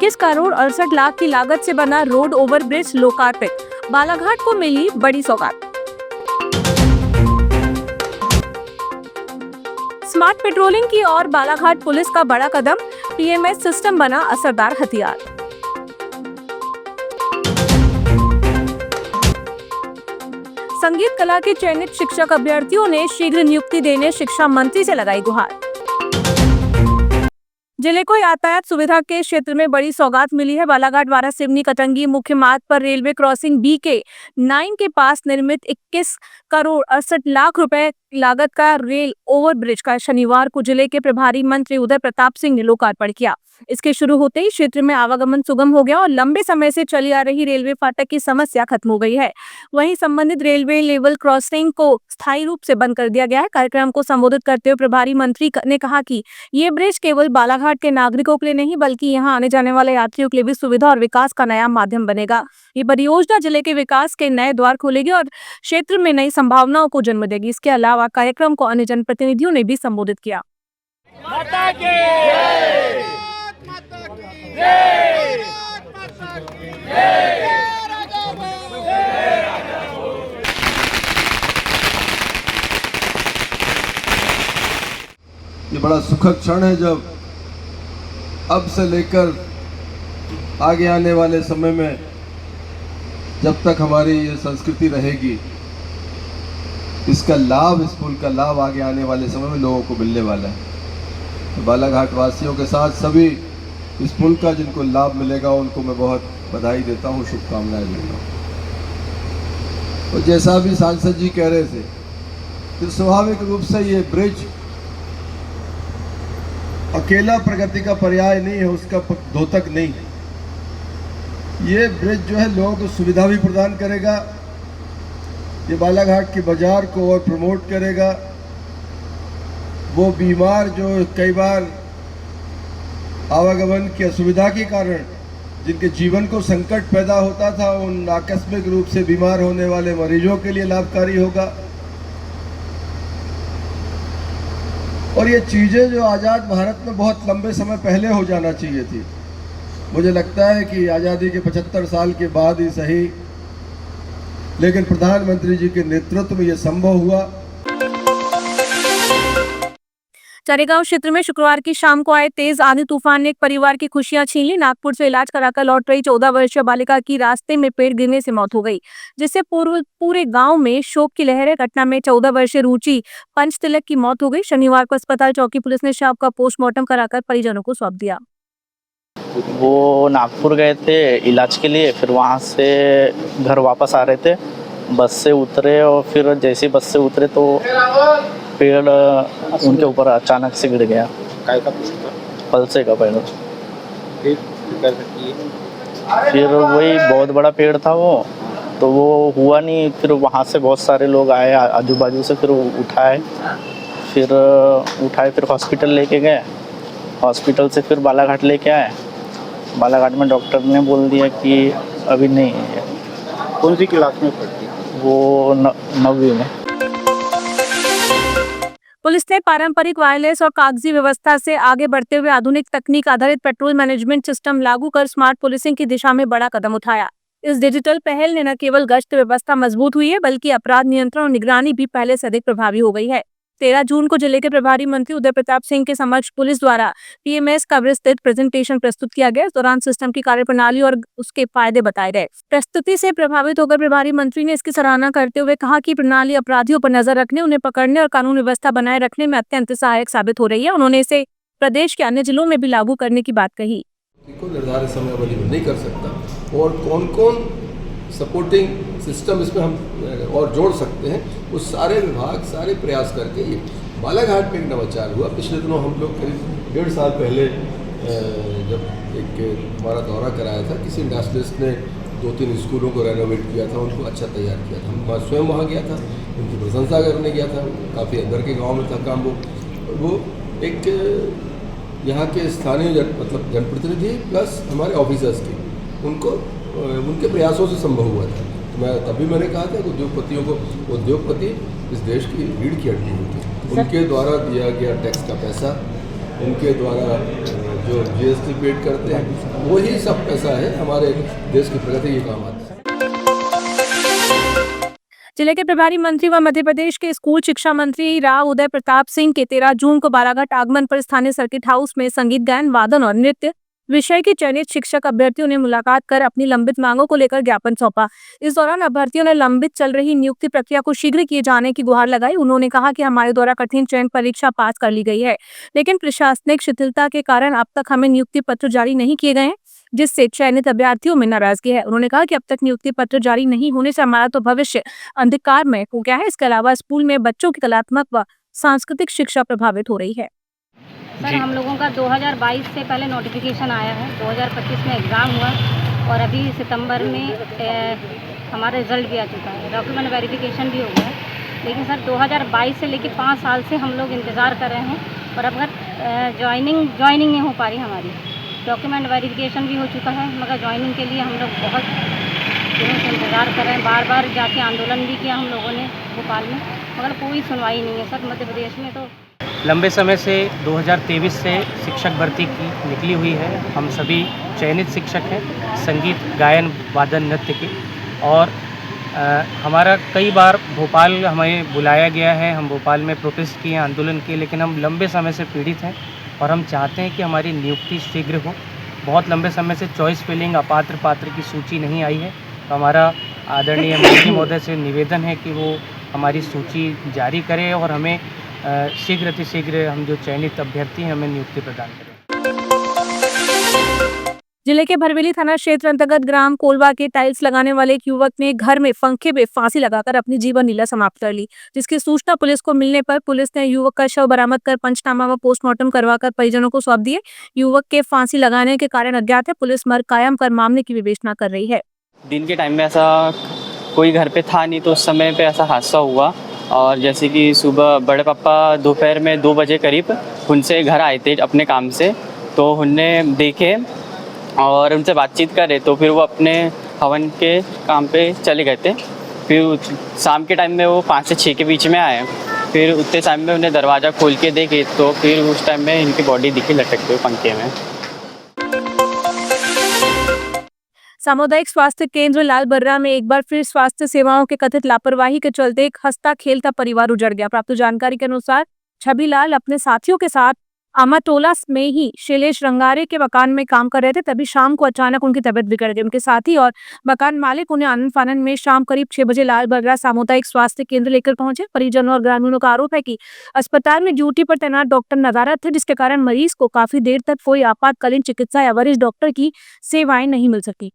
21 करोड़ 68 लाख की लागत से बना रोड ओवरब्रिज लोकार्पित। बालाघाट को मिली बड़ी सौगात। स्मार्ट पेट्रोलिंग की और बालाघाट पुलिस का बड़ा कदम, पीएमएस सिस्टम बना असरदार हथियार। संगीत कला के चयनित शिक्षक अभ्यर्थियों ने शीघ्र नियुक्ति देने शिक्षा मंत्री से लगाई गुहार। जिले को यातायात सुविधा के क्षेत्र में बड़ी सौगात मिली है। बालाघाट वारा सिवनी कटंगी मुख्य मार्ग पर रेलवे क्रॉसिंग BK9 के पास निर्मित 21 करोड़ 68 लाख रुपए लागत का रेल ओवरब्रिज का शनिवार को जिले के प्रभारी मंत्री उदय प्रताप सिंह ने लोकार्पण किया। इसके शुरू होते ही क्षेत्र में आवागमन सुगम हो गया और लंबे समय से चली आ रही रेलवे फाटक की समस्या खत्म हो गई है। वहीं संबंधित रेलवे लेवल क्रॉसिंग को स्थायी रूप से बंद कर दिया गया है। कार्यक्रम को संबोधित करते हुए प्रभारी मंत्री ने कहा कि ये ब्रिज केवल बालाघाट के नागरिकों के लिए नहीं बल्कि यहां आने जाने वाले यात्रियों के लिए भी सुविधा और विकास का नया माध्यम बनेगा। ये परियोजना जिले के विकास के नए द्वार खोलेगी और क्षेत्र में नई संभावनाओं को जन्म देगी। इसके अलावा कार्यक्रम को अन्य जनप्रतिनिधियों ने भी संबोधित किया। ये बड़ा सुखद क्षण है जब अब से लेकर आगे आने वाले समय में जब तक हमारी ये संस्कृति रहेगी, इसका लाभ, इस पुल का लाभ आगे आने वाले समय में लोगों को मिलने वाला है। तो बालाघाट वासियों के साथ सभी इस पुल का जिनको लाभ मिलेगा उनको मैं बहुत बधाई देता हूँ, शुभकामनाएं देता हूँ। और जैसा भी सांसद जी कह रहे थे, तो स्वाभाविक रूप से ये ब्रिज अकेला प्रगति का पर्याय नहीं है, उसका द्योतक नहीं है। ये ब्रिज जो है लोगों को सुविधा भी प्रदान करेगा, ये बालाघाट के बाजार को और प्रमोट करेगा। वो बीमार जो कई बार आवागमन की असुविधा के कारण जिनके जीवन को संकट पैदा होता था, उन आकस्मिक रूप से बीमार होने वाले मरीजों के लिए लाभकारी होगा। और ये चीज़ें जो आज़ाद भारत में बहुत लंबे समय पहले हो जाना चाहिए थी, मुझे लगता है कि आज़ादी के 75 साल के बाद ही सही, लेकिन प्रधानमंत्री जी के नेतृत्व में ये संभव हुआ। चरेगांव क्षेत्र में शुक्रवार की शाम को आए तेज आंधी तूफान ने एक परिवार की खुशियां छीन ली। नागपुर से इलाज कराकर लौट रही 14 वर्षीय बालिका की रास्ते में पेड़ गिरने से मौत हो गई, जिससे पूरे गांव में शोक की लहर है। घटना में 14 वर्षीय रुचि पंचतिलक की मौत हो गई। शनिवार को अस्पताल चौकी पुलिस ने शव का पोस्टमार्टम कराकर परिजनों को सौंप दिया। वो नागपुर गए थे इलाज के लिए, फिर वहाँ से घर वापस आ रहे थे, बस से उतरे और फिर जैसे बस से उतरे तो पेड़ उनके ऊपर अचानक से गिर गया। काय का फलसे का पेड़। फिर वही बहुत बड़ा पेड़ था वो, तो वो हुआ नहीं। फिर वहाँ से बहुत सारे लोग आए आजू बाजू से, फिर उठाए फिर हॉस्पिटल लेके गए। हॉस्पिटल से फिर बालाघाट लेके आए। बालाघाट में डॉक्टर ने बोल दिया कि अभी नहीं है। कौन सी क्लास में पढ़ती? वो 9वीं में। पुलिस ने पारंपरिक वायरलेस और कागजी व्यवस्था से आगे बढ़ते हुए आधुनिक तकनीक आधारित पेट्रोल मैनेजमेंट सिस्टम लागू कर स्मार्ट पुलिसिंग की दिशा में बड़ा कदम उठाया। इस डिजिटल पहल ने न केवल गश्त व्यवस्था मजबूत हुई है बल्कि अपराध नियंत्रण और निगरानी भी पहले से अधिक प्रभावी हो गई है। 13 जून को जिले के प्रभारी मंत्री उदय प्रताप सिंह के समक्ष पुलिस द्वारा पीएमएस का विस्तृत प्रेजेंटेशन प्रस्तुत किया गया। इस दौरान सिस्टम की कार्यप्रणाली और उसके फायदे बताए गए। प्रस्तुति से प्रभावित होकर प्रभारी मंत्री ने इसकी सराहना करते हुए कहा कि प्रणाली अपराधियों पर नजर रखने, उन्हें पकड़ने और कानून व्यवस्था बनाए रखने में अत्यंत सहायक साबित हो रही है। उन्होंने इसे प्रदेश के अन्य जिलों में भी लागू करने की बात कही। निर्धारित समयावधि में नहीं कर सकता और कौन कौन सपोर्टिंग सिस्टम इसमें हम और जोड़ सकते हैं, वो सारे विभाग सारे प्रयास करके ये बालाघाट में एक नवाचार हुआ। पिछले दिनों हम लोग करीब 1.5 साल पहले जब एक हमारा दौरा कराया था, किसी इंडस्ट्रियलिस्ट ने 2-3 स्कूलों को रेनोवेट किया था, उनको अच्छा तैयार किया था। मैं स्वयं वहाँ गया था, उनकी प्रशंसा करने गया था। काफ़ी अंदर के गाँव में था काम वो एक यहाँ के स्थानीय मतलब जनप्रतिनिधि प्लस हमारे ऑफिसर्स की उनके प्रयासों से संभव हुआ था। तो तभी मैंने कहा था कि उद्योगपति इस देश की रीढ़ की हड्डी होती है। उनके द्वारा दिया गया टैक्स का पैसा, उनके द्वारा जो GST पेड करते हैं, वही सब पैसा है हमारे देश की प्रगति के काम आता है। जिले के प्रभारी मंत्री व मध्य प्रदेश के स्कूल शिक्षा मंत्री राव उदय प्रताप सिंह के 13 जून को बालाघाट आगमन पर स्थानीय सर्किट हाउस में संगीत, गायन, वादन और नृत्य विषय के चयनित शिक्षक अभ्यर्थियों ने मुलाकात कर अपनी लंबित मांगों को लेकर ज्ञापन सौंपा। इस दौरान अभ्यर्थियों ने लंबित चल रही नियुक्ति प्रक्रिया को शीघ्र किए जाने की गुहार लगाई। उन्होंने कहा कि हमारे द्वारा कठिन चयन परीक्षा पास कर ली गई है, लेकिन प्रशासनिक शिथिलता के कारण अब तक हमें नियुक्ति पत्र जारी नहीं किए गए हैं, जिससे चयनित अभ्यर्थियों में नाराजगी है। उन्होंने कहा कि अब तक नियुक्ति पत्र जारी नहीं होने से हमारा तो भविष्य अंधकारमय हो गया है। इसके अलावा स्कूल में बच्चों की कलात्मक व सांस्कृतिक शिक्षा प्रभावित हो रही है। सर, हम लोगों का 2022 से पहले नोटिफिकेशन आया है, 2025 में एग्ज़ाम हुआ और अभी सितंबर में हमारा रिज़ल्ट भी आ चुका है, डॉक्यूमेंट वेरिफिकेशन भी हो गया है। लेकिन सर 2022 से लेकर 5 साल से हम लोग इंतज़ार कर रहे हैं और अब अगर ज्वाइनिंग नहीं हो पा रही हमारी। डॉक्यूमेंट वेरिफिकेशन भी हो चुका है मगर ज्वाइनिंग के लिए हम लोग बहुत दिनों से इंतज़ार कर रहे हैं। बार बार जाके आंदोलन भी किया हम लोगों ने भोपाल में, मगर कोई सुनवाई नहीं है सर। मध्य प्रदेश में तो लंबे समय से 2023 से शिक्षक भर्ती की निकली हुई है। हम सभी चयनित शिक्षक हैं संगीत, गायन, वादन, नृत्य के। और हमारा कई बार भोपाल हमें बुलाया गया है, हम भोपाल में प्रोटेस्ट किए, आंदोलन किए, लेकिन हम लंबे समय से पीड़ित हैं और हम चाहते हैं कि हमारी नियुक्ति शीघ्र हो। बहुत लंबे समय से चॉइस फिलिंग अपात्र पात्र की सूची नहीं आई है, तो हमारा आदरणीय मंत्री महोदय से निवेदन है कि वो हमारी सूची जारी करें और हमें शीघ्र अतिशीघ्र हम जो चयनित अभ्यर्थी हैं हमें नियुक्ति प्रदान करें। जिले के भरवेली थाना क्षेत्र अंतर्गत ग्राम कोलवा के टाइल्स लगाने वाले एक युवक ने घर में पंखे में फांसी लगाकर अपनी जीवन लीला समाप्त कर ली, जिसकी सूचना पुलिस को मिलने पर पुलिस ने युवक का शव बरामद कर पंचनामा व पोस्टमार्टम करवाकर परिजनों को सौंप दिए। युवक के फांसी लगाने के कारण अज्ञात है। पुलिस मर्ग कायम कर मामले की विवेचना कर रही है। दिन के टाइम में ऐसा कोई घर पे था नहीं, तो उस समय पे ऐसा हादसा हुआ। और जैसे कि सुबह बड़े पापा दोपहर में 2 बजे करीब उनसे घर आए थे अपने काम से, तो उनने देखे और उनसे बातचीत करे, तो फिर वो अपने हवन के काम पे चले गए थे। फिर शाम के टाइम में वो 5 से 6 के बीच में आए। फिर उतने टाइम में उन्हें दरवाज़ा खोल के देखे तो फिर उस टाइम में इनकी बॉडी दिखी लटकते हुए पंखे में। सामुदायिक स्वास्थ्य केंद्र लालबर्रा में एक बार फिर स्वास्थ्य सेवाओं के कथित लापरवाही के चलते एक हंसता खेलता परिवार उजड़ गया। प्राप्त जानकारी के अनुसार छबीलाल अपने साथियों के साथ अमाटोला में ही शैलेश रंगारे के मकान में काम कर रहे थे। तभी शाम को अचानक उनकी तबीयत बिगड़ गई। उनके साथी और मकान मालिक उन्हें आनन फानन में शाम करीब 6 बजे लालबर्रा सामुदायिक स्वास्थ्य केंद्र लेकर पहुंचे। परिजनों और ग्रामीणों का आरोप है कि अस्पताल में ड्यूटी पर तैनात डॉक्टर नदारद थे, जिसके कारण मरीज को काफी देर तक कोई आपातकालीन चिकित्सा या वरिष्ठ डॉक्टर की सेवाएं नहीं मिल सकी।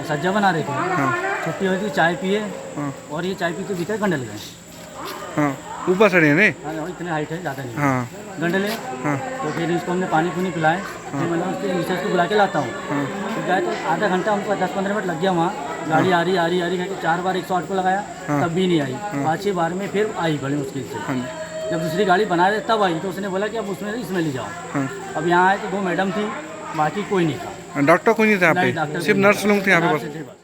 सज्जा बना रहे थे, छुट्टी हुई थी, चाय पिए और ये चाय पी के भीतर गंडल गए। ऊपर चढ़े ने? हाँ, इतने हाइट है, ज़्यादा नहीं। गंडले तो फिर इसको हमने पानी पुनी पिलाए। फिर मतलब उसके रिसर्च को बुला के लाता हूँ। फिर गए तो आधा घंटा हमको 10-15 मिनट लग गया वहाँ। गाड़ी आ रही करके 4 बार 108 को लगाया, तब भी नहीं आई। 5-6 बार में फिर आई बड़ी मुश्किल से। जब दूसरी गाड़ी बना रहे तब आई, तो उसने बोला कि अब इसमें ले जाओ। अब यहाँ आए तो 2 मैडम थी, बाकी कोई नहीं था। डॉक्टर कोई नहीं था यहाँ पे, सिर्फ नर्स लोग थे यहाँ पे बस।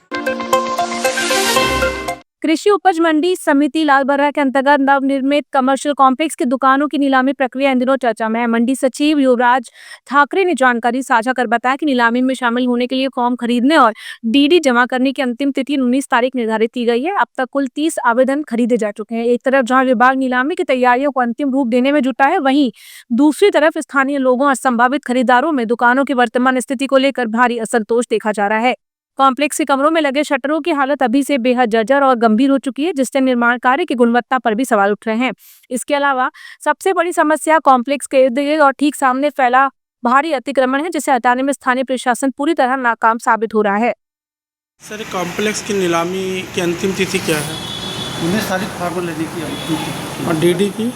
कृषि उपज मंडी समिति लालबर्रा के अंतर्गत नवनिर्मित कमर्शियल कॉम्प्लेक्स की दुकानों की नीलामी प्रक्रिया इन दिनों चर्चा में है। मंडी सचिव युवराज ठाकरे ने जानकारी साझा कर बताया कि नीलामी में शामिल होने के लिए फॉर्म खरीदने और डीडी जमा करने की अंतिम तिथि 19 तारीख निर्धारित की गई है। अब तक कुल 30 आवेदन खरीदे जा चुके हैं। एक तरफ जहां विभाग नीलामी की तैयारियों को अंतिम रूप देने में जुटा है, वहीं दूसरी तरफ स्थानीय लोगों और संभावित खरीदारों में दुकानों की वर्तमान स्थिति को लेकर भारी असंतोष देखा जा रहा है। कॉम्प्लेक्स के कमरों में लगे शटरों की हालत अभी से बेहद जर्जर और गंभीर हो चुकी है, जिससे निर्माण कार्य की गुणवत्ता पर भी सवाल उठ रहे हैं। इसके अलावा सबसे बड़ी समस्या कॉम्प्लेक्स के इर्द गिर्द और ठीक सामने फैला भारी अतिक्रमण है, जिसे हटाने में स्थानीय प्रशासन पूरी तरह नाकाम साबित हो रहा है। सर, कॉम्प्लेक्स की नीलामी की अंतिम तिथि क्या है? 19 तारीख फार्म लेने की अंतिम। और डीडी की?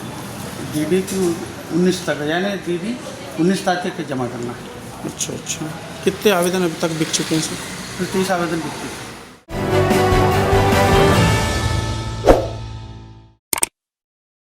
डीडी की 19 तक, यानी डीडी 19 तारीख तक जमा करना है। अच्छा, कितने आवेदन अभी तक बिक चुके हैं सर? 30 आवेदन बिक चुके हैं।